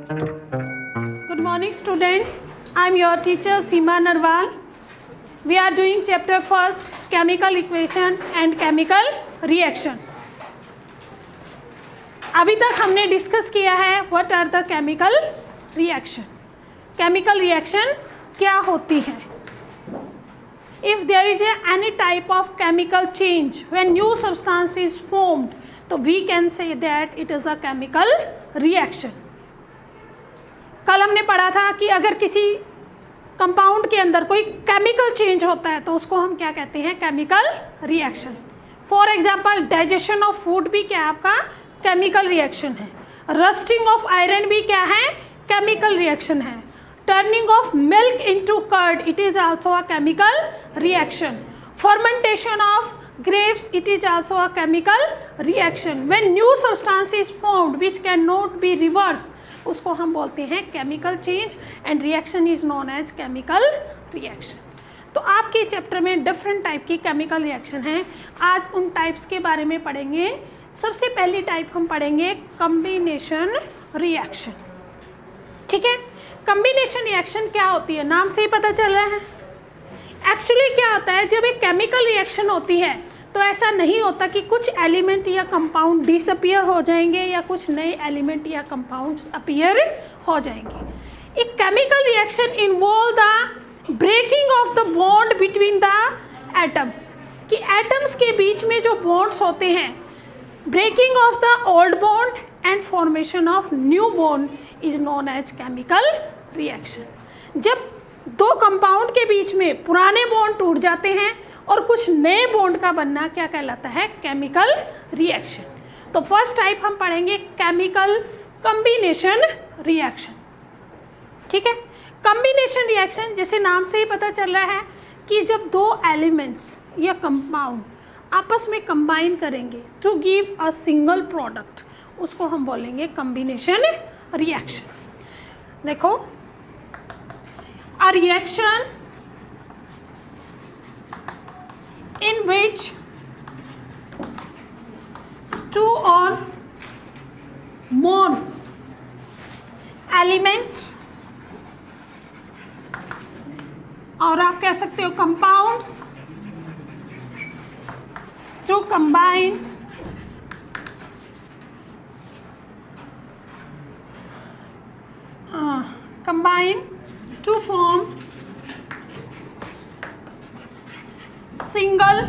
Good morning students, I am your teacher Seema Narwal. We are doing chapter first, chemical equation and chemical reaction. अभी तक हमने discuss किया है what are the chemical reaction. Chemical reaction क्या होती है. If there is any type of chemical change when new substance is formed, तो we can say that it is a chemical reaction. कल हमने पढ़ा था कि अगर किसी कंपाउंड के अंदर कोई केमिकल चेंज होता है तो उसको हम क्या कहते हैं, chemical reaction. For example digestion of food भी क्या है आपका केमिकल रिएक्शन है. रस्टिंग ऑफ आयरन भी क्या है, केमिकल रिएक्शन है. Turning of milk into curd, it is also a chemical reaction. Fermentation of grapes, it is also a chemical reaction. When new substance is formed which cannot be reversed, उसको हम बोलते हैं chemical change and reaction is known as chemical reaction. तो आपके chapter में different type की chemical reaction हैं. आज उन टाइप्स के बारे में पढ़ेंगे. सबसे पहली टाइप हम पढ़ेंगे कम्बिनेशन रिएक्शन. ठीक है, कम्बिनेशन रिएक्शन क्या होती है, नाम से ही पता चल रहा है. एक्चुअली क्या होता है, जब एक केमिकल रिएक्शन होती है तो ऐसा नहीं होता कि कुछ एलिमेंट या कंपाउंड डिसअपियर हो जाएंगे या कुछ नए एलिमेंट या कंपाउंड्स अपीयर हो जाएंगे. एक chemical reaction involve the breaking of the bond between the atoms, कि एटम्स के बीच में जो बॉन्ड्स होते हैं, breaking of the old bond and formation of new bond is known as chemical reaction. जब दो कंपाउंड के बीच में पुराने बॉन्ड टूट जाते हैं और कुछ नए बॉन्ड का बनना क्या कहलाता है, केमिकल रिएक्शन. तो फर्स्ट टाइप हम पढ़ेंगे केमिकल कम्बिनेशन रिएक्शन. ठीक है, कम्बिनेशन रिएक्शन जैसे नाम से ही पता चल रहा है कि जब दो एलिमेंट्स या कंपाउंड आपस में कंबाइन करेंगे to give a single product, उसको हम बोलेंगे कम्बिनेशन रिएक्शन. देखो, a reaction in which two or more element और आप कह सकते हो compounds to combine to form single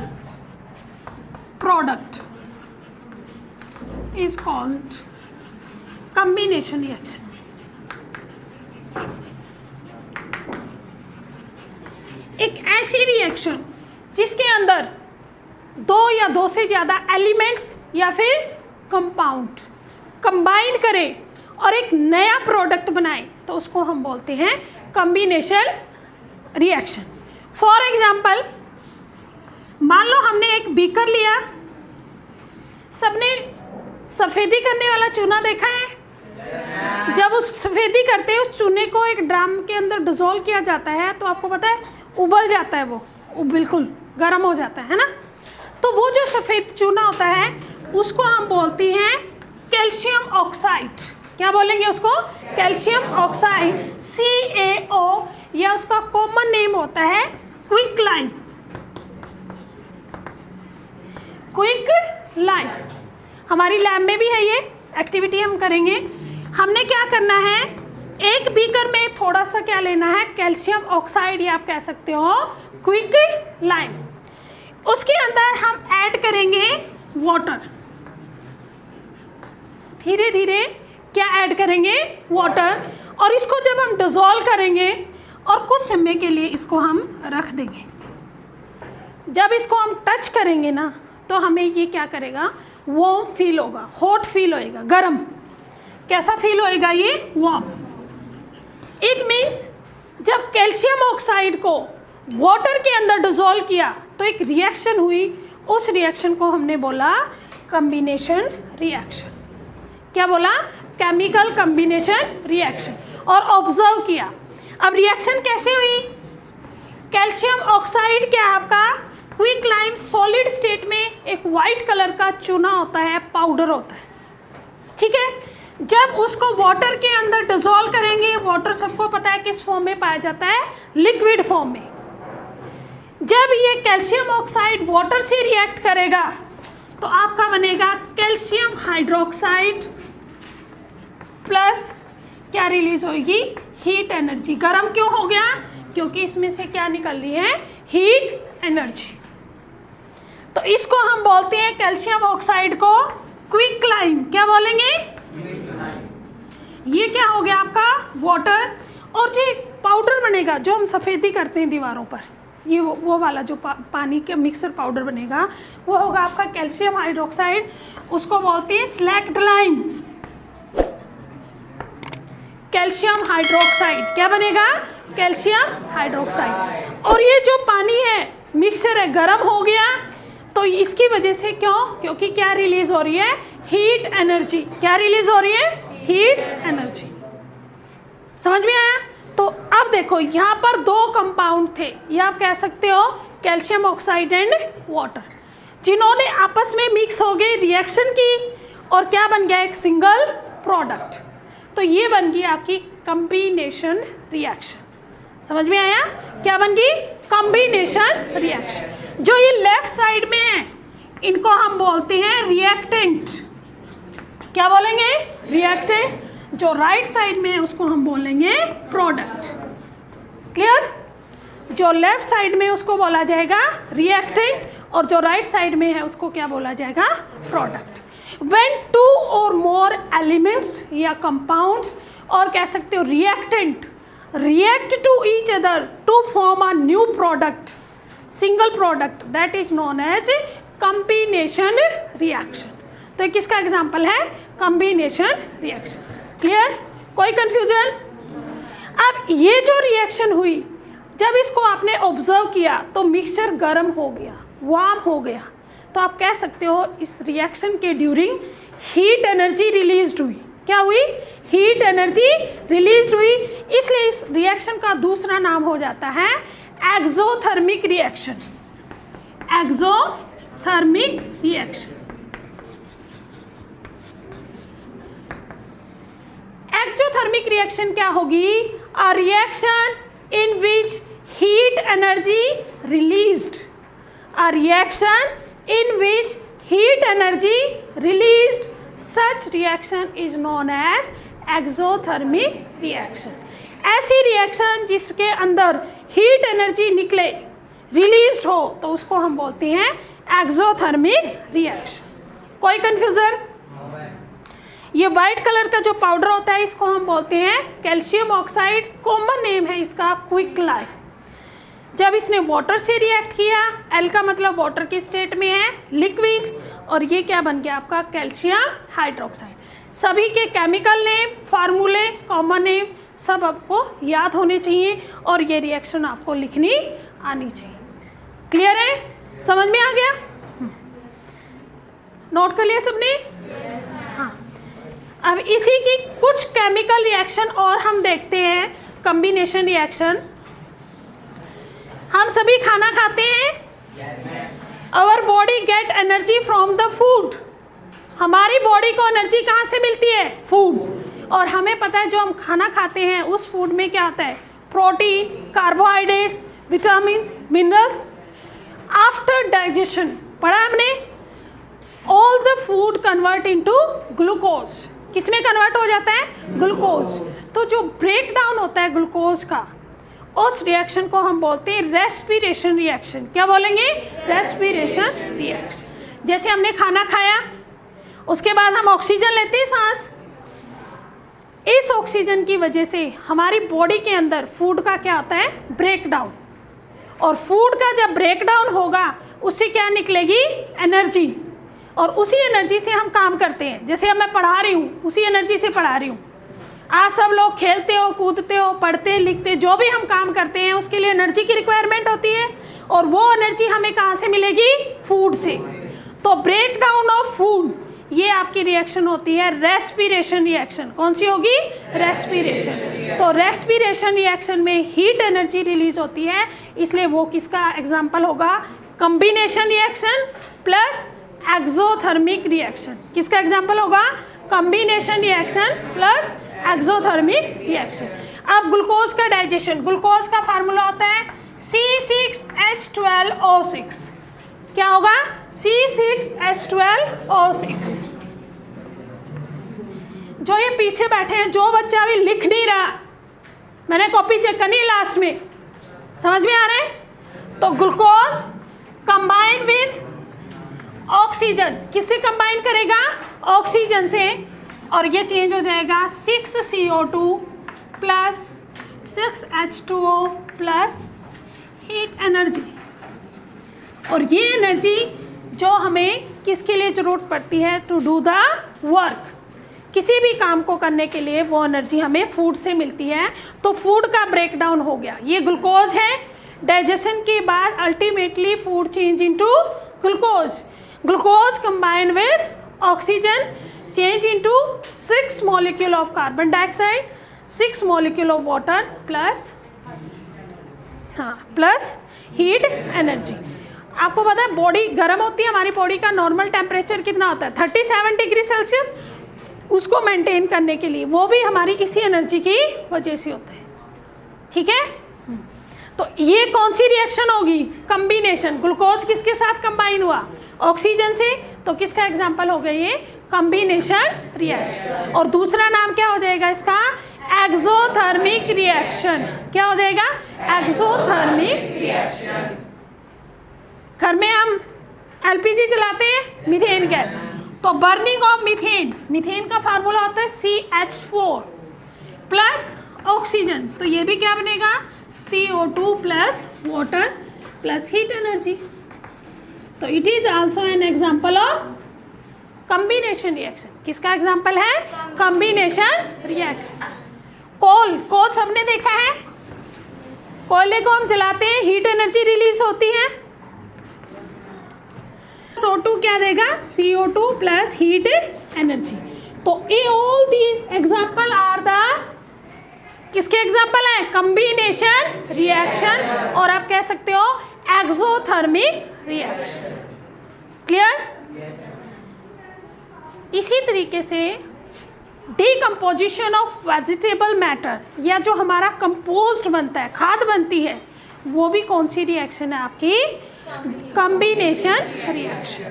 product is called combination reaction. एक ऐसी रिएक्शन जिसके अंदर दो या दो से ज़्यादा एलिमेंट्स या फिर कंपाउंड कंबाइन करें और एक नया प्रोडक्ट बनाए तो उसको हम बोलते हैं कॉम्बिनेशन रिएक्शन. फॉर एग्जांपल, मान लो हमने एक बीकर लिया. सबने सफ़ेदी करने वाला चूना देखा है. जब उस सफ़ेदी करते हैं उस चूने को एक ड्रम के अंदर डिज़ोल्व किया जाता है तो आपको पता है उबल जाता है, वो बिल्कुल गर्म हो जाता है ना. तो वो जो सफ़ेद चूना होता है उसको हम बोलते हैं कैल्शियम ऑक्साइड. क्या बोलेंगे उसको, कैल्शियम ऑक्साइड, CaO, या उसका कॉमन नेम होता है क्विक लाइम. क्विक लाइम हमारी लैब में भी है, ये एक्टिविटी हम करेंगे. हमने क्या करना है, एक बीकर में थोड़ा सा क्या लेना है, कैल्शियम ऑक्साइड या आप कह सकते हो क्विक लाइम. उसके अंदर हम ऐड करेंगे वाटर. धीरे धीरे क्या ऐड करेंगे, वाटर. और इसको जब हम डिज़ोल्व करेंगे और कुछ समय के लिए इसको हम रख देंगे. जब इसको हम टच करेंगे ना तो हमें ये क्या करेगा, वार्म फील होगा, हॉट फील होएगा, गर्म. कैसा फील होएगा ये, वार्म. इट मीन्स जब कैल्शियम ऑक्साइड को वाटर के अंदर डिज़ोल्व किया तो एक रिएक्शन हुई. उस रिएक्शन को हमने बोला कम्बिनेशन रिएक्शन. क्या बोला, केमिकल कम्बिनेशन रिएक्शन. और ऑब्जर्व किया. अब रिएक्शन कैसे हुई, कैल्शियम ऑक्साइड क्या आपका क्विक लाइम सॉलिड स्टेट में एक वाइट कलर का चूना होता है, पाउडर होता है. ठीक है, जब उसको वाटर के अंदर डिसॉल्व करेंगे, वाटर सबको पता है किस फॉर्म में पाया जाता है, लिक्विड फॉर्म में। जब ये कैल्शियम ऑक्साइड वाटर से रिएक्ट करेगा तो आपका बनेगा कैल्शियम हाइड्रोक्साइड प्लस क्या रिलीज होगी, हीट एनर्जी। गर्म क्यों हो गया, क्योंकि इसमें से क्या निकल रही है, हीट एनर्जी। तो इसको हम बोलते हैं कैल्शियम ऑक्साइड को क्विकलाइन। क्या बोलेंगे, ये क्या हो गया आपका वाटर, और जो पाउडर बनेगा जो हम सफ़ेदी करते हैं दीवारों पर, ये वो वाला जो पानी के मिक्सर पाउडर बनेगा वो होगा आपका कैल्शियम हाइड्रोक्साइड, उसको बोलते हैं स्लैक्ड लाइम। कैल्शियम हाइड्रोक्साइड क्या बनेगा, कैल्शियम हाइड्रोक्साइड। और ये जो पानी है मिक्सर है, गर्म हो गया तो इसकी वजह से, क्यों, क्योंकि क्या रिलीज हो रही है, हीट एनर्जी। क्या रिलीज हो रही है, हीट एनर्जी। समझ में आया। तो अब देखो यहाँ पर दो कंपाउंड थे, ये आप कह सकते हो कैल्शियम ऑक्साइड एंड वाटर, जिन्होंने आपस में मिक्स हो गए, रिएक्शन की, और क्या बन गया, एक सिंगल प्रोडक्ट। तो ये बन गई आपकी कॉम्बिनेशन रिएक्शन। समझ में आया, क्या बन गई, कॉम्बिनेशन रिएक्शन। जो ये लेफ्ट साइड में है इनको हम बोलते हैं रिएक्टेंट। क्या बोलेंगे, रिएक्टेंट। जो राइट साइड में है उसको हम बोलेंगे प्रोडक्ट। क्लियर। जो लेफ्ट साइड में उसको बोला जाएगा रिएक्टेंट, और जो राइट साइड में है उसको क्या बोला जाएगा, product. When two or more elements या compounds, और कह सकते हो reactant, react to each other to form a new product, single product, that is known as combination reaction। तो ये किसका एग्जाम्पल है, combination reaction। क्लियर, कोई कंफ्यूजन। अब ये जो रिएक्शन हुई, जब इसको आपने ऑब्जर्व किया तो मिक्सचर गर्म हो गया, वार्म हो गया, तो आप कह सकते हो इस रिएक्शन के ड्यूरिंग हीट एनर्जी रिलीज हुई। क्या हुई, हीट एनर्जी रिलीज हुई। इसलिए इस रिएक्शन का दूसरा नाम हो जाता है exothermic reaction. Exothermic reaction. Exothermic reaction क्या होगी, अ reaction in which heat energy released, a reaction in which heat energy released, such reaction is known as exothermic reaction। ऐसी रिएक्शन जिसके अंदर हीट एनर्जी निकले, रिलीज हो, तो उसको हम बोलते हैं एक्सोथर्मिक रिएक्शन। कोई कंफ्यूजन। ये वाइट कलर का जो पाउडर होता है इसको हम बोलते हैं कैल्शियम ऑक्साइड, कॉमन नेम है इसका क्विकलाइन। जब इसने वाटर से रिएक्ट किया, एल का मतलब वाटर की स्टेट में है, लिक्विड, और ये क्या बन गया आपका कैल्शियम हाइड्रोक्साइड। सभी के केमिकल नेम, फार्मूले, कॉमन नेम सब आपको याद होने चाहिए, और ये रिएक्शन आपको लिखनी आनी चाहिए। क्लियर है, समझ में आ गया, नोट कर लिया सबने। हाँ, अब इसी की कुछ केमिकल रिएक्शन और हम देखते हैं, कॉम्बिनेशन रिएक्शन। हम सभी खाना खाते हैं, our body get energy from the food. हमारी बॉडी को एनर्जी कहाँ से मिलती है, फूड। और हमें पता है जो हम खाना खाते हैं उस फूड में क्या होता है, protein, carbohydrates, vitamins, minerals. After digestion पढ़ा हमने, all the food convert into glucose. किसमें कन्वर्ट हो जाता है, ग्लूकोज। तो जो ब्रेक डाउन होता है ग्लूकोज का, उस रिएक्शन को हम बोलते हैं रेस्पिरेशन रिएक्शन। क्या बोलेंगे, रेस्पिरेशन रिएक्शन। जैसे हमने खाना खाया, उसके बाद हम ऑक्सीजन लेते हैं सांस, इस ऑक्सीजन की वजह से हमारी बॉडी के अंदर फूड का क्या होता है, ब्रेक डाउन। और फूड का जब ब्रेक डाउन होगा उससे क्या निकलेगी, एनर्जी, और उसी एनर्जी से हम काम करते हैं। जैसे अब मैं पढ़ा रही हूँ, उसी एनर्जी से पढ़ा रही हूँ। आप सब लोग खेलते हो, कूदते हो, पढ़ते लिखते, जो भी हम काम करते हैं उसके लिए एनर्जी की रिक्वायरमेंट होती है, और वो एनर्जी हमें कहाँ से मिलेगी, फूड से। तो ब्रेक डाउन ऑफ फूड, ये आपकी रिएक्शन होती है रेस्पिरेशन रिएक्शन। कौन सी होगी, रेस्पिरेशन। तो रेस्पिरेशन रिएक्शन में हीट एनर्जी रिलीज होती है, इसलिए वो किसका एग्जाम्पल होगा, combination reaction plus exothermic reaction. किसका एग्जाम्पल होगा, combination reaction plus exothermic reaction. अब ग्लूकोज का डाइजेशन, ग्लूकोज का फार्मूला होता है C6H12O6। क्या होगा? C6H12O6। जो ये पीछे बैठे हैं, जो बच्चा अभी लिख नहीं रहा, मैंने कॉपी चेक करनी है लास्ट में, समझ में आ रहा है? तो ग्लूकोज कंबाइन विथ ऑक्सीजन, किससे कंबाइन करेगा? ऑक्सीजन से, और ये चेंज हो जाएगा 6CO2 plus 6H2O plus heat energy. और ये एनर्जी जो हमें किसके लिए ज़रूरत पड़ती है? To do the work. किसी भी काम को करने के लिए वो एनर्जी हमें फूड से मिलती है। तो फूड का ब्रेकडाउन हो गया, ये ग्लूकोज है। डाइजेशन के बाद ultimately food change into glucose. Glucose combine with oxygen change into 6 molecule of carbon dioxide, 6 molecule of water plus heat energy. आपको पता है बॉडी गर्म होती है, हमारी बॉडी का नॉर्मल टेम्परेचर कितना होता है? 37 डिग्री सेल्सियस। उसको मेंटेन करने के लिए वो भी हमारी इसी एनर्जी की वजह से होता है। ठीक है, तो ये कौन सी रिएक्शन होगी? कॉम्बिनेशन। ग्लूकोज किसके साथ कंबाइन हुआ? ऑक्सीजन से। तो किसका एग्जाम्पल हो गया ये? Combination reaction. और दूसरा नाम क्या हो जाएगा इसका? Exothermic reaction. क्या हो जाएगा? Exothermic reaction. घर में हम एलपीजी चलाते हैं, मीथेन गैस, तो बर्निंग ऑफ मीथेन, मीथेन का फार्मूला होता है CH4 प्लस ऑक्सीजन। तो ये भी क्या बनेगा? CO2 plus water plus heat energy. तो it is also an example of combination reaction. किसका एग्जाम्पल है? Combination reaction. कोल सबने देखा है, कोयले को हम जलाते हैं, हीट एनर्जी रिलीज होती है। CO2 क्या देगा? CO2 plus heat energy. तो all these example are the किसके एग्जाम्पल है? कॉम्बिनेशन रिएक्शन, और आप कह सकते हो एक्सोथर्मिक रिएक्शन। क्लियर? इसी तरीके से डीकम्पोजिशन ऑफ वेजिटेबल मैटर, या जो हमारा कंपोस्ट बनता है, खाद बनती है, वो भी कौन सी रिएक्शन है आपकी? Combination reaction.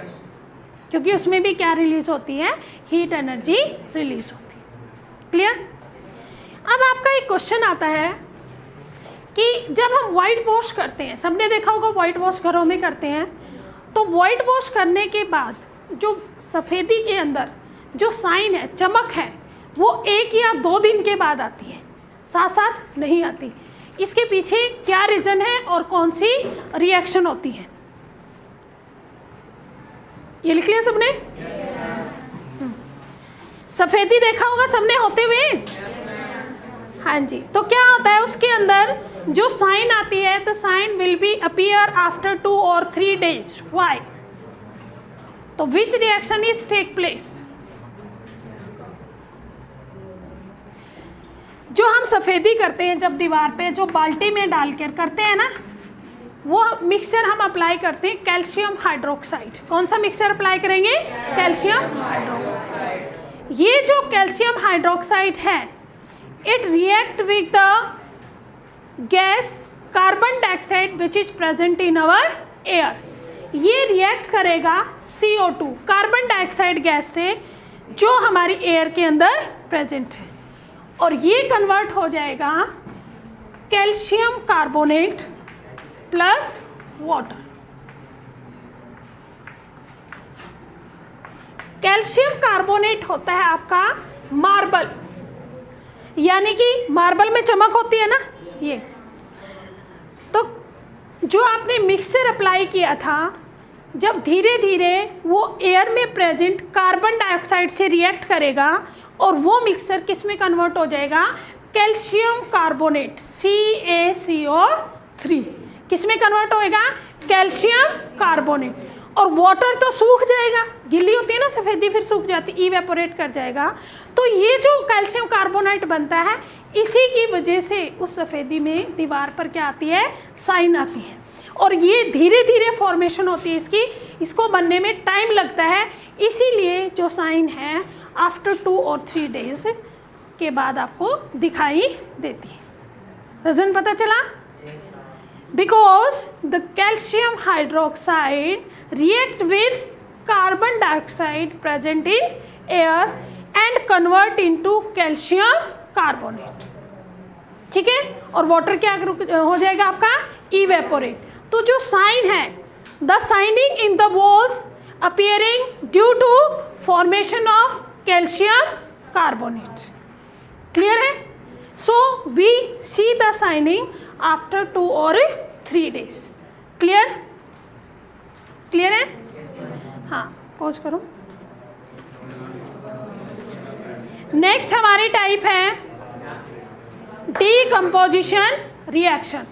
क्योंकि उसमें भी क्या रिलीज होती है? हीट एनर्जी रिलीज होती है। क्लियर? अब आपका एक क्वेश्चन आता है कि जब हम वाइट वॉश करते हैं, सबने देखा होगा वाइट वॉश घरों में करते हैं, तो वाइट वॉश करने के बाद जो सफ़ेदी के अंदर जो साइन है, चमक है, वो 1 या 2 दिन के बाद आती है, साथ साथ नहीं आती। इसके पीछे क्या रीज़न है और कौन सी रिएक्शन होती है? ये लिख लिया सबने? सफ़ेदी देखा होगा सबने होते हुए? हाँ जी। तो क्या होता है उसके अंदर जो साइन आती है, तो shine will be appear after 2 or 3 days। Why? तो which reaction is take place? जो हम सफ़ेदी करते हैं जब दीवार पे, जो बाल्टी में डाल कर करते हैं ना, वो मिक्सचर हम अप्लाई करते हैं कैल्शियम हाइड्रोक्साइड। कौन सा मिक्सचर अप्लाई करेंगे? Calcium hydroxide. ये जो कैल्शियम हाइड्रोक्साइड है, it react with the gas carbon dioxide which is present in our air. ये रिएक्ट करेगा CO2 कार्बन डाइऑक्साइड गैस से, जो हमारी एयर के अंदर प्रेजेंट है, और ये कन्वर्ट हो जाएगा calcium carbonate plus water. Calcium carbonate होता है आपका मार्बल, यानी कि मार्बल में चमक होती है ना, ये। तो जो आपने मिक्सचर अप्लाई किया था, जब धीरे धीरे वो एयर में प्रेजेंट कार्बन डाइऑक्साइड से रिएक्ट करेगा, और वो मिक्सचर किस में कन्वर्ट हो जाएगा? कैल्शियम कार्बोनेट CaCO3 किस में कन्वर्ट होएगा? Calcium carbonate. और वाटर तो सूख जाएगा, गिल्ली होती है ना सफ़ेदी, फिर सूख जाती, इवेपोरेट कर जाएगा। तो ये जो कैल्शियम कार्बोनेट बनता है, इसी की वजह से उस सफ़ेदी में दीवार पर क्या आती है? साइन आती है। और ये धीरे धीरे फॉर्मेशन होती है इसकी, इसको बनने में टाइम लगता है, इसीलिए जो साइन है आफ्टर 2 और 3 डेज के बाद आपको दिखाई देती है। रीजन पता चला? Because the calcium hydroxide react with carbon dioxide present in air and convert into calcium carbonate, ठीक है, और वाटर क्या हो जाएगा आपका? इवेपोरेट। तो जो साइन है, the shining in the walls appearing due to formation of calcium carbonate, clear है? So we see the shining after 2 और 3 डेज, क्लियर? क्लियर है? हाँ, पॉज करो। नेक्स्ट हमारी टाइप है डीकम्पोजिशन रिएक्शन।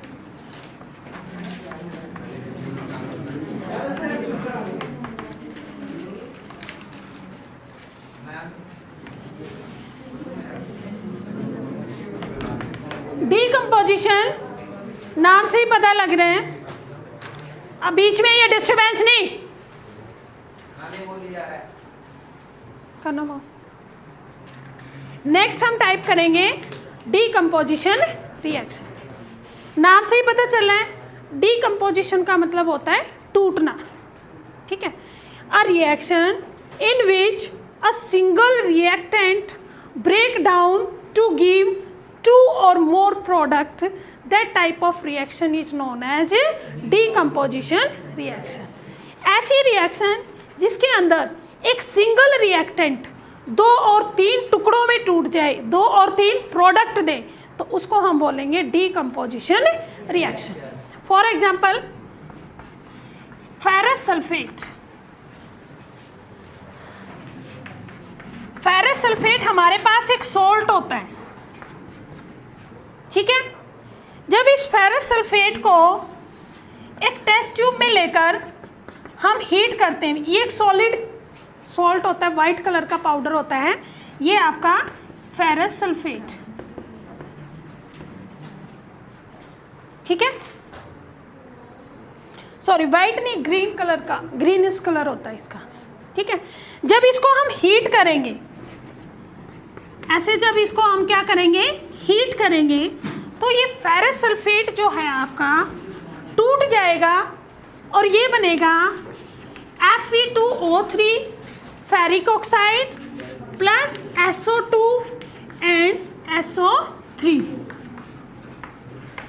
डीकम्पोजिशन नाम से ही पता लग रहे हैं, अब बीच में ये डिस्टर्बेंस नहीं करना। नेक्स्ट हम टाइप करेंगे डीकम्पोजिशन रिएक्शन। नाम से ही पता चल रहा है डीकम्पोजिशन का मतलब होता है टूटना, ठीक है। A reaction in which a single reactant break down to give 2 or more product, that type of reaction is known as decomposition reaction। ऐसी रिएक्शन जिसके अंदर एक सिंगल रिएक्टेंट 2 और 3 टुकड़ों में टूट जाए, 2 और 3 प्रोडक्ट दे, तो उसको हम बोलेंगे decomposition reaction. For example ferrous sulphate. Ferrous sulphate हमारे पास एक सॉल्ट होता है, ठीक है। जब इस फेरस सल्फेट को एक टेस्ट ट्यूब में लेकर हम हीट करते हैं, ये एक सॉलिड सॉल्ट होता है, वाइट कलर का पाउडर होता है, ये आपका फेरस सल्फेट, ठीक है। सॉरी, वाइट नहीं, ग्रीन कलर का, ग्रीनिश कलर होता है इसका, ठीक है। जब इसको हम हीट करेंगे ऐसे, जब इसको हम क्या करेंगे, हीट करेंगे, तो ये फेरस सल्फेट जो है आपका टूट जाएगा और ये बनेगा Fe2O3 ferric oxide plus SO2 and SO3,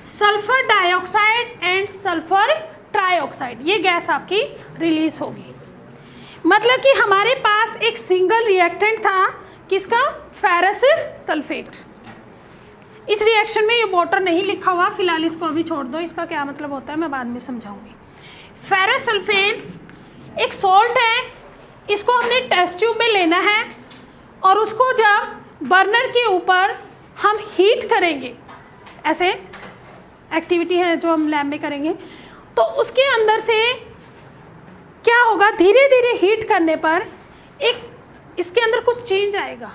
sulphur dioxide and sulphur trioxide, ये गैस आपकी रिलीज होगी। मतलब कि हमारे पास एक सिंगल रिएक्टेंट था, किसका? Ferrous sulphate. इस रिएक्शन में ये वाटर नहीं लिखा हुआ, फिलहाल इसको अभी छोड़ दो, इसका क्या मतलब होता है मैं बाद में समझाऊंगी। फेरस सल्फेट एक सॉल्ट है, इसको हमने टेस्ट ट्यूब में लेना है और उसको जब बर्नर के ऊपर हम हीट करेंगे, ऐसे एक्टिविटी है जो हम लैब में करेंगे, तो उसके अंदर से क्या होगा, धीरे धीरे हीट करने पर एक इसके अंदर कुछ चेंज आएगा,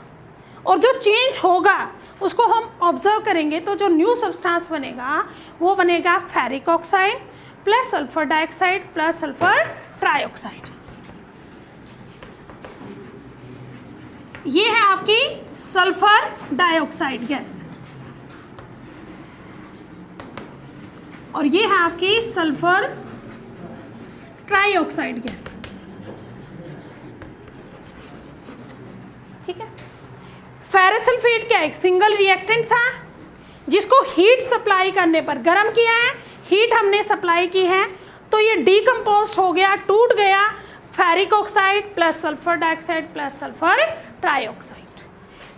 और जो चेंज होगा उसको हम ऑब्जर्व करेंगे, तो जो न्यू सब्सटेंस बनेगा वो बनेगा ferric oxide plus sulphur dioxide plus sulphur trioxide. ये है आपकी सल्फर डाइऑक्साइड गैस और ये है आपकी सल्फर ट्राइऑक्साइड गैस, ठीक है। फेरस सल्फेट क्या एक सिंगल रिएक्टेंट था जिसको हीट सप्लाई करने पर, गर्म किया है, हीट हमने सप्लाई की है, तो ये डीकम्पोज हो गया, टूट गया, ferric oxide plus sulphur dioxide plus sulphur trioxide.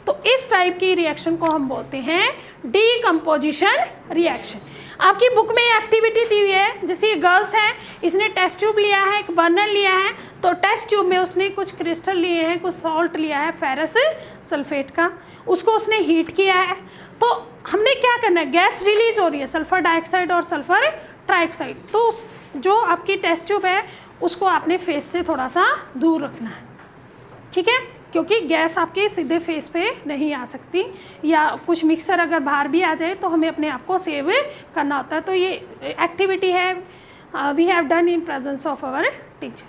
तो इस टाइप की रिएक्शन को हम बोलते हैं डीकम्पोजिशन रिएक्शन। आपकी बुक में एक्टिविटी दी हुई है, जैसे ये गर्ल्स है, इसने टेस्ट ट्यूब लिया है, एक बर्नर लिया है, तो टेस्ट ट्यूब में उसने कुछ क्रिस्टल लिए हैं, कुछ सॉल्ट लिया है फेरस सल्फेट का, उसको उसने हीट किया है, तो हमने क्या करना है, गैस रिलीज हो रही है सल्फर डाइऑक्साइड और सल्फर ट्राइऑक्साइड, तो जो आपकी टेस्ट ट्यूब है उसको आपने फेस से थोड़ा सा दूर रखना है, ठीक है, क्योंकि गैस आपके सीधे फेस पे नहीं आ सकती, या कुछ मिक्सर अगर बाहर भी आ जाए तो हमें अपने आप को सेव करना होता है। तो ये एक्टिविटी है, we have done in presence of our teacher.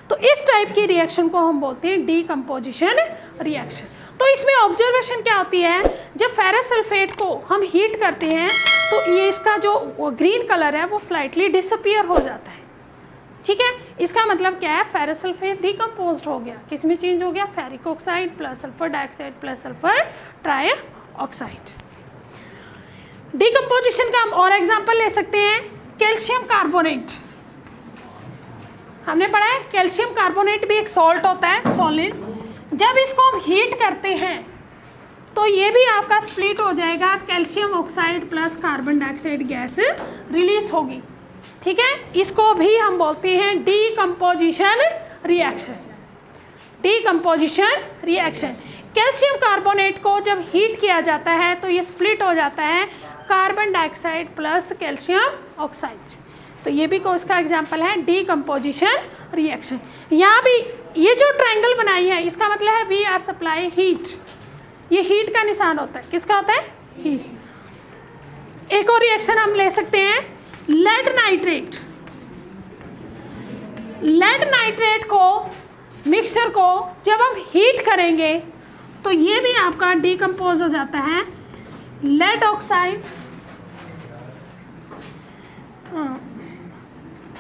तो इस टाइप की रिएक्शन को हम बोलते हैं डीकम्पोजिशन रिएक्शन। तो इसमें ऑब्जर्वेशन क्या होती है, जब फेरस सल्फेट को हम हीट करते हैं तो ये इसका जो ग्रीन कलर है वो स्लाइटली डिसअपियर हो जाता है। ठीक है, इसका मतलब क्या है, फेरस सल्फेट डिकम्पोज हो गया, किस में चेंज हो गया, ferric oxide plus sulphur dioxide plus sulphur trioxide. Decomposition का हम और एग्जांपल ले सकते हैं, कैल्शियम कार्बोनेट। हमने पढ़ा है कैल्शियम कार्बोनेट भी एक सॉल्ट होता है, सॉलिड। जब इसको हम हीट करते हैं तो ये भी आपका स्प्लिट हो जाएगा, calcium oxide plus carbon dioxide gas release होगी। ठीक है, इसको भी हम बोलते हैं decomposition reaction. Decomposition reaction, calcium carbonate को जब हीट किया जाता है तो ये स्प्लिट हो जाता है carbon dioxide plus calcium oxide. तो ये भी इसका एग्जांपल है डीकम्पोजिशन रिएक्शन। यहाँ भी ये जो ट्रायंगल बनाई है इसका मतलब है वी आर सप्लाई हीट, ये हीट का निशान होता है, किसका होता है, हीट। एक और रिएक्शन हम ले सकते हैं, लेड नाइट्रेट। लेड नाइट्रेट को मिक्सचर को जब हम हीट करेंगे तो ये भी आपका डीकम्पोज हो जाता है, lead oxide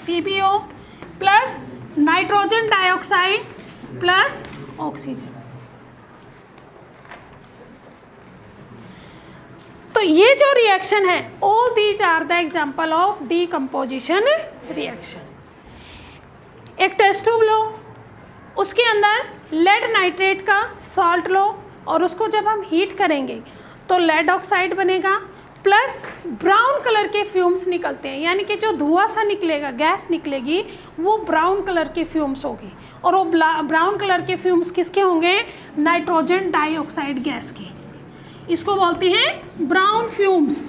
PbO plus nitrogen dioxide plus oxygen. तो ये जो रिएक्शन है, all these are the example of decomposition reaction. एक टेस्ट ट्यूब लो, उसके अंदर लेड नाइट्रेट का सॉल्ट लो और उसको जब हम हीट करेंगे तो लेड ऑक्साइड बनेगा प्लस ब्राउन कलर के फ्यूम्स निकलते हैं, यानी कि जो धुआं सा निकलेगा, गैस निकलेगी, वो ब्राउन कलर के फ्यूम्स होगी। और वो ब्राउन कलर के फ्यूम्स किसके होंगे, नाइट्रोजन डाइऑक्साइड गैस के। इसको बोलते हैं brown fumes.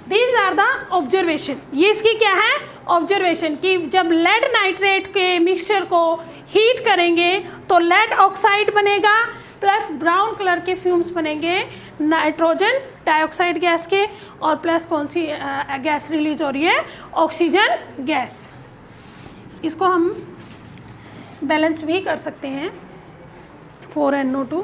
These are the observation. ये इसकी क्या है, ऑब्जर्वेशन, कि जब लेड नाइट्रेट के मिक्सचर को हीट करेंगे तो लेड ऑक्साइड बनेगा प्लस ब्राउन कलर के फ्यूम्स बनेंगे नाइट्रोजन डाइऑक्साइड गैस के, और प्लस कौन सी गैस रिलीज हो रही है, ऑक्सीजन गैस। इसको हम बैलेंस भी कर सकते हैं, 4NO2।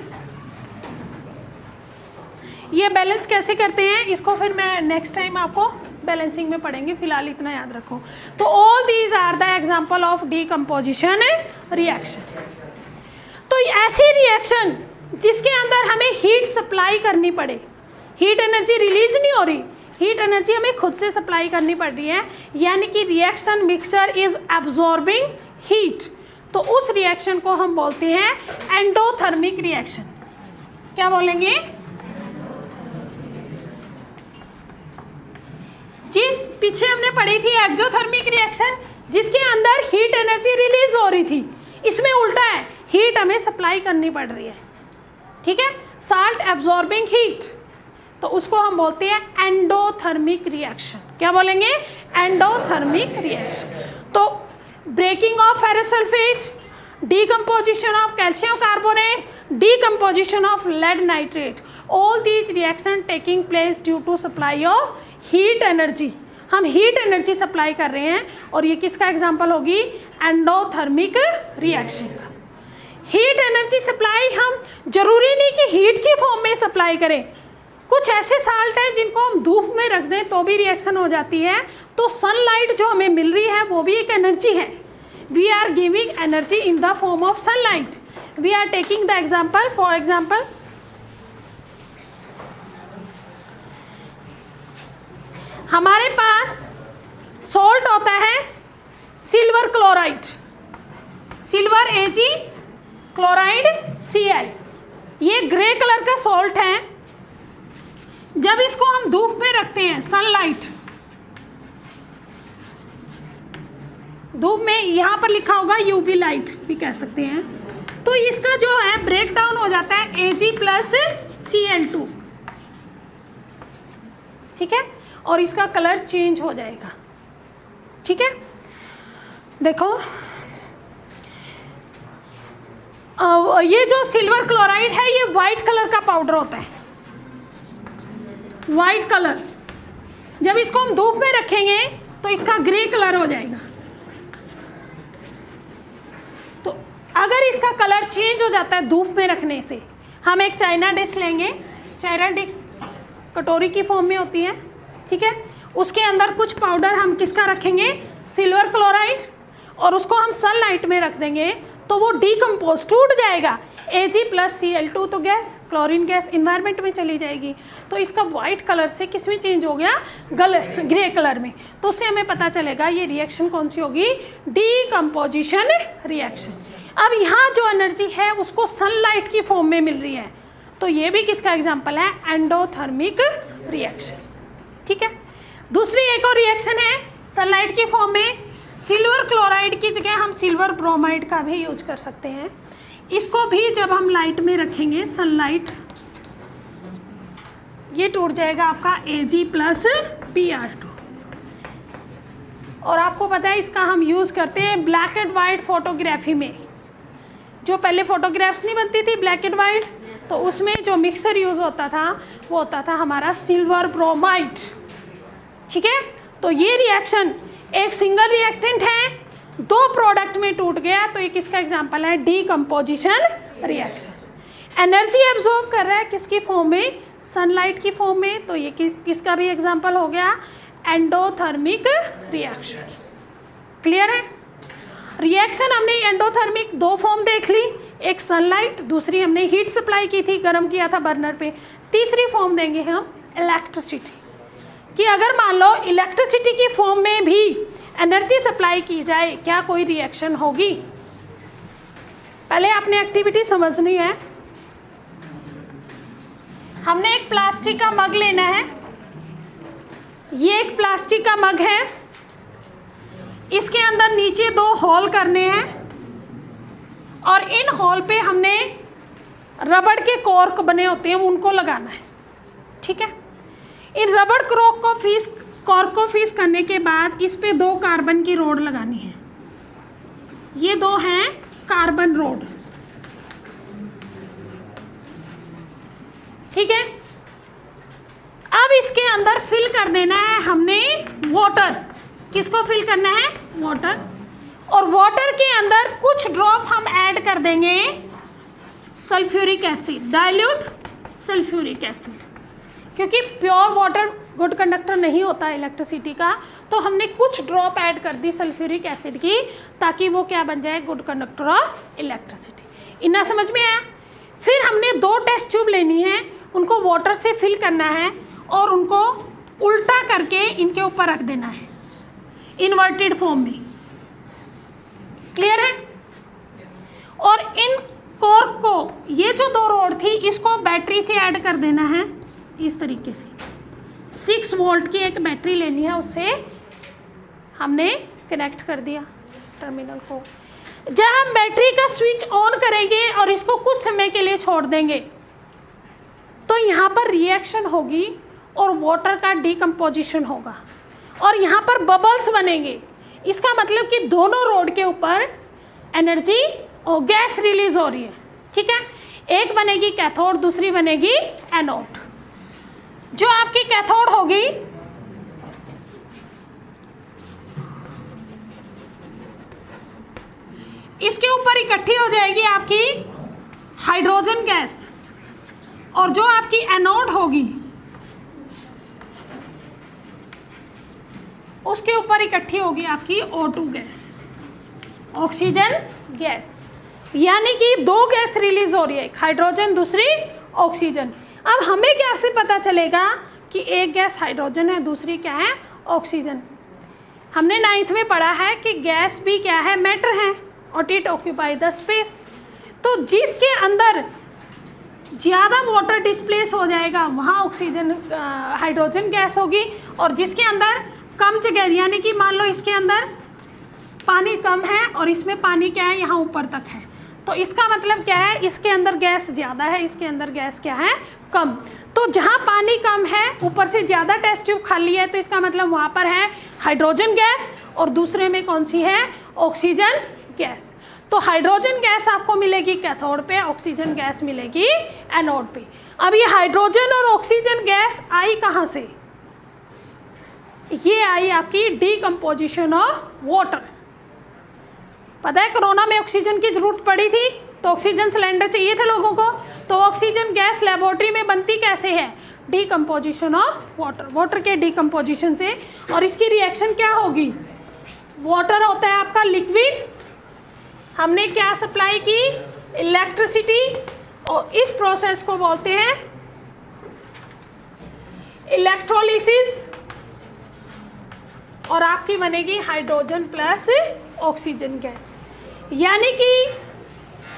ये बैलेंस कैसे करते हैं इसको फिर मैं नेक्स्ट टाइम आपको बैलेंसिंग में पढ़ेंगे, फिलहाल इतना याद रखो। तो all these are the example of decomposition reaction. तो ऐसी रिएक्शन जिसके अंदर हमें हीट सप्लाई करनी पड़े, हीट एनर्जी रिलीज नहीं हो रही, हीट एनर्जी हमें खुद से सप्लाई करनी पड़ रही है, यानी कि reaction mixture is absorbing heat, तो उस रिएक्शन को हम बोलते हैं एंडोथर्मिक रिएक्शन। क्या बोलेंगे, जिस पीछे हमने पढ़ी थी एक्सोथर्मिक रिएक्शन, जिसके अंदर हीट एनर्जी रिलीज हो रही थी, इसमें उल्टा है, हीट हमें सप्लाई करनी पड़ रही है। ठीक है, साल्ट एब्जॉर्बिंग हीट, तो उसको हम बोलते हैं एंडोथर्मिक रिएक्शन। क्या बोलेंगे, एंडोथर्मिक रिएक्शन। तो breaking of ferrous sulphate, decomposition of calcium carbonate, decomposition of lead nitrate, all these reaction taking place due to supply of heat energy। हम हीट एनर्जी सप्लाई कर रहे हैं और ये किसका एग्जांपल होगी, एंडोथर्मिक रिएक्शन का। हीट एनर्जी सप्लाई हम जरूरी नहीं कि हीट की फॉर्म में सप्लाई करें, कुछ ऐसे साल्ट हैं जिनको हम धूप में रख दें तो भी रिएक्शन हो जाती है। तो सनलाइट जो हमें मिल रही है वो भी एक एनर्जी है। We are giving energy in the form of sunlight. We are taking the example, for example, हमारे पास सॉल्ट होता है silver chloride, silver Ag chloride Cl, ये ग्रे कलर का सॉल्ट है। जब इसको हम धूप में रखते हैं, सनलाइट, धूप में, यहाँ पर लिखा होगा यूवी लाइट भी कह सकते हैं, तो इसका जो है ब्रेक डाउन हो जाता है Ag प्लस Cl2। ठीक है, और इसका कलर चेंज हो जाएगा। ठीक है, देखो ये जो सिल्वर क्लोराइड है ये वाइट कलर का पाउडर होता है, वाइट कलर। जब इसको हम धूप में रखेंगे तो इसका ग्रे कलर हो जाएगा। तो अगर इसका कलर चेंज हो जाता है धूप में रखने से, हम एक चाइना डिश लेंगे, चाइना डिश कटोरी की फॉर्म में होती है, ठीक है, उसके अंदर कुछ पाउडर हम किसका रखेंगे, सिल्वर क्लोराइड, और उसको हम सनलाइट में रख देंगे तो वो डीकम्पोज टूट जाएगा, Ag+Cl2 तो गैस, क्लोरीन गैस इन्वायरमेंट में चली जाएगी। तो इसका वाइट कलर से किस में चेंज हो गया, ग्रे कलर में। तो उससे हमें पता चलेगा ये रिएक्शन कौन सी होगी, डीकम्पोजिशन रिएक्शन। अब यहाँ जो एनर्जी है उसको सनलाइट की फॉर्म में मिल रही है, तो ये भी किसका एग्जाम्पल है, एंडोथर्मिक रिएक्शन, ठीक है। दूसरी एक और रिएक्शन है सनलाइट की फॉर्म में, सिल्वर क्लोराइड की जगह हम सिल्वर ब्रोमाइड का भी यूज कर सकते हैं। इसको भी जब हम लाइट में रखेंगे, सनलाइट, ये टूट जाएगा आपका Ag+Br2। और आपको पता है इसका हम यूज़ करते हैं ब्लैक एंड वाइट फोटोग्राफी में। जो पहले फोटोग्राफ्स नहीं बनती थी ब्लैक एंड वाइट, तो उसमें जो मिक्सर यूज़ होता था वो होता था हमारा सिल्वर ब्रोमाइड, ठीक है। तो ये रिएक्शन एक सिंगल रिएक्टेंट है, दो प्रोडक्ट में टूट गया, तो ये किसका एग्जांपल है, डीकम्पोजिशन रिएक्शन। एनर्जी एब्जॉर्ब कर रहा है किसकी फॉर्म में, सनलाइट की फॉर्म में, तो ये किसका भी एग्जांपल हो गया, एंडोथर्मिक रिएक्शन। क्लियर है। रिएक्शन हमने एंडोथर्मिक दो फॉर्म देख ली, एक सनलाइट, दूसरी हमने हीट सप्लाई की थी, गर्म किया था बर्नर पे, तीसरी फॉर्म देंगे हम इलेक्ट्रिसिटी, कि अगर मान लो इलेक्ट्रिसिटी की फॉर्म में भी एनर्जी सप्लाई की जाए, क्या कोई रिएक्शन होगी। पहले आपने एक्टिविटी समझनी है। हमने एक प्लास्टिक का मग लेना है, ये एक प्लास्टिक का मग है, इसके अंदर नीचे दो होल करने हैं और इन होल पे हमने रबड़ के कॉर्क बने होते हैं उनको लगाना है, ठीक है। इन रबड़ कॉर्क को फीस करने के बाद इस पे दो कार्बन की रोड लगानी है, ये दो हैं कार्बन रोड, ठीक है। अब इसके अंदर फिल कर देना है हमने वाटर, किसको फिल करना है, वाटर, और वाटर के अंदर कुछ ड्रॉप हम ऐड कर देंगे sulphuric acid, dilute sulphuric acid, क्योंकि प्योर वाटर गुड कंडक्टर नहीं होता इलेक्ट्रिसिटी का, तो हमने कुछ ड्रॉप ऐड कर दी सल्फ्यूरिक एसिड की, ताकि वो क्या बन जाए, गुड कंडक्टर ऑफ इलेक्ट्रिसिटी। इतना समझ में आया। फिर हमने दो टेस्ट ट्यूब लेनी है, उनको वाटर से फिल करना है और उनको उल्टा करके इनके ऊपर रख देना है इन्वर्टेड फॉर्म में। क्लियर है। और इन कॉर्क को, ये जो दो रोड थी, इसको बैटरी से ऐड कर देना है इस तरीके से। 6 वोल्ट की एक बैटरी लेनी है, उससे हमने कनेक्ट कर दिया टर्मिनल को। जब हम बैटरी का स्विच ऑन करेंगे और इसको कुछ समय के लिए छोड़ देंगे, तो यहाँ पर रिएक्शन होगी और वाटर का डीकम्पोजिशन होगा और यहाँ पर बबल्स बनेंगे। इसका मतलब कि दोनों रोड के ऊपर एनर्जी और गैस रिलीज हो रही है, ठीक है। एक बनेगी कैथोड, दूसरी बनेगी एनोड। जो आपकी कैथोड होगी, इसके ऊपर इकट्ठी हो जाएगी आपकी हाइड्रोजन गैस, और जो आपकी एनोड होगी उसके ऊपर इकट्ठी होगी आपकी O2 गैस, ऑक्सीजन गैस। यानी कि दो गैस रिलीज हो रही है, एक हाइड्रोजन दूसरी ऑक्सीजन। अब हमें कैसे पता चलेगा कि एक गैस हाइड्रोजन है दूसरी क्या है, ऑक्सीजन। हमने 9th में पढ़ा है कि गैस भी क्या है, मैटर है, और इट ऑक्यूपाई द स्पेस। तो जिसके अंदर ज़्यादा वाटर डिस्प्लेस हो जाएगा वहाँ ऑक्सीजन हाइड्रोजन गैस होगी, और जिसके अंदर कम जगह, यानी कि मान लो इसके अंदर पानी कम है और इसमें पानी क्या है, यहाँ ऊपर तक है, तो इसका मतलब क्या है, इसके अंदर गैस ज़्यादा है, इसके अंदर गैस क्या है, कम। तो जहाँ पानी कम है, ऊपर से ज़्यादा टेस्ट ट्यूब खाली है, तो इसका मतलब वहाँ पर है हाइड्रोजन गैस, और दूसरे में कौन सी है, ऑक्सीजन गैस। तो हाइड्रोजन गैस आपको मिलेगी कैथोड पे, ऑक्सीजन गैस मिलेगी एनोड पे। अब ये हाइड्रोजन और ऑक्सीजन गैस आई कहाँ से, ये आई आपकी डीकम्पोजिशन ऑफ वाटर। पता है कोरोना में ऑक्सीजन की ज़रूरत पड़ी थी, तो ऑक्सीजन सिलेंडर चाहिए थे लोगों को, तो ऑक्सीजन गैस लेबोरेटरी में बनती कैसे है? डीकम्पोजिशन ऑफ वाटर, वाटर के डीकम्पोजिशन से। और इसकी रिएक्शन क्या होगी? वाटर होता है आपका लिक्विड, हमने क्या सप्लाई की? इलेक्ट्रिसिटी, और इस प्रोसेस को बोलते हैं इलेक्ट्रोलिसिस, और आपकी बनेगी हाइड्रोजन प्लस ऑक्सीजन गैस। यानी कि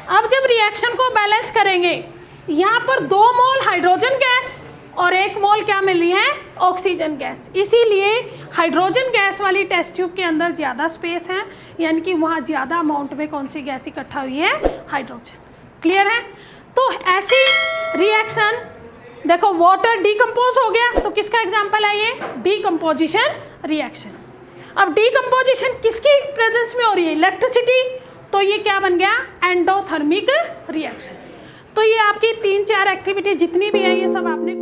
अब जब रिएक्शन को बैलेंस करेंगे, यहाँ पर 2 मोल हाइड्रोजन गैस और 1 मोल क्या मिली है? Oxygen gas. इसीलिए हाइड्रोजन गैस वाली टेस्ट ट्यूब के अंदर ज़्यादा स्पेस है, यानी कि वहाँ ज़्यादा अमाउंट में कौन सी गैस इकट्ठा हुई है? हाइड्रोजन। क्लियर है? तो ऐसी रिएक्शन देखो, वाटर डीकम्पोज हो गया, तो किसका एग्जाम्पल है ये? Decomposition reaction. अब डीकम्पोजिशन किसकी प्रेजेंस में हो रही है? इलेक्ट्रिसिटी, तो ये क्या बन गया? Endothermic reaction. तो ये आपकी 3-4 एक्टिविटी जितनी भी है ये सब आपने